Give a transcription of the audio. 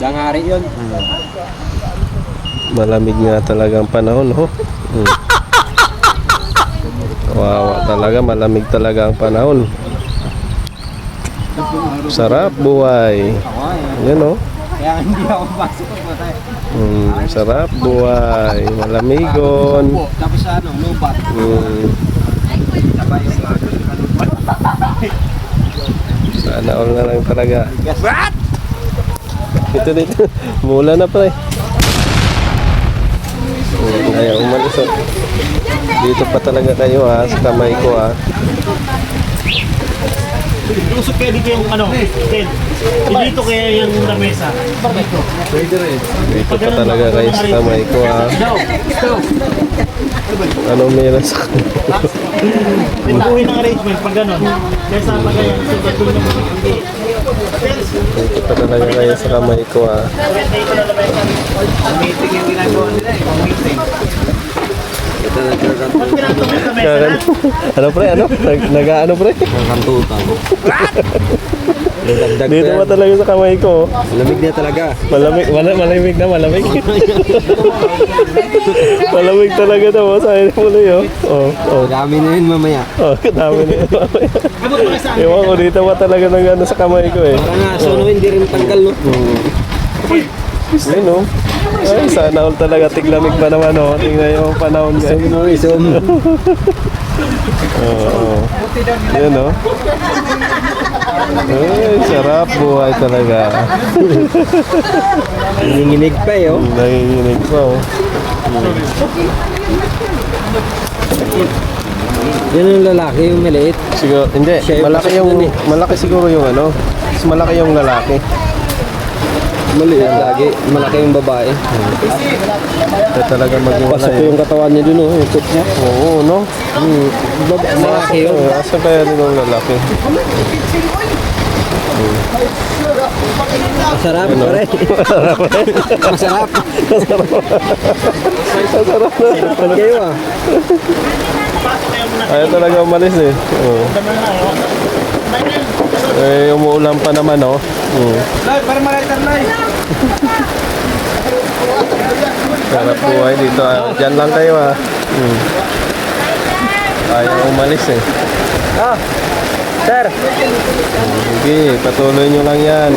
Dangari yun. Malamig nga talagang panahon, ho. Kawawa talaga, malamig talaga ang panahon. Sarap buhay. Yan, ho. Kaya hindi ako pasok ko patay. Sarap buhay. Malamigon. Tapos ano, lubat. Sabay yung Sana all na lang talaga. Dito. Mula na pre. Ayaw umalis. Dito pa talaga kayo ha, sa kamay ko ha. Tusok kaya dito yung ano, Ted. Dito kaya yung lamesa. Dito pa talaga kayo sa kamay ko ha. Anong meron sa Buhay ng arrangement pag gano'n. Kaya sa mga yan, sugat ko naman. Dito pa talaga kayo sa kamay ko ha. meeting yung ginagawa nila eh. Meeting. Kagan. Ano pre, ano? Nag-ano pre? Kantutan. Dito pa talaga sa kamay ko. Lamig na talaga. Malamig, malamig na, malamig. Malamig talaga daw, sabi mo na yun. Dami na yun mamaya. Kadami na yun mamaya. Ewan ko, dito pa talaga nang ano sa kamay ko eh. Parang nga, so hindi rin tanggal no? Ayun no. Ay, sana all talaga tiglamig pa naman oh. Tingnan yung panahon guys. Oo. Yan no. Ay, sarap buhay talaga. Nanginginig pa eh oh. Nanginginig pa oh. Yan yung lalaki, yung maliit. Siguro, hindi. Siya yung Malaki yung, malaki siguro yung ano. Mas malaki yung lalaki. Maliit lagi, malaki yung babae. Ito talaga Pasok mag-iwalay. yung katawan niya dun oh, yung tip niya. Oo, no? Malaki yun. Asa kaya din ang lalaki? Masarap pare. Masarap. Masarap na. Sarapan kayo ah. Ayaw talaga umalis eh. Oo. Eh, umuulan pa naman oh. Para malighter na Sarap buhay dito ah. Diyan lang kayo ah. Ayaw umalis eh. Sir. Sige, patuloy nyo lang yan.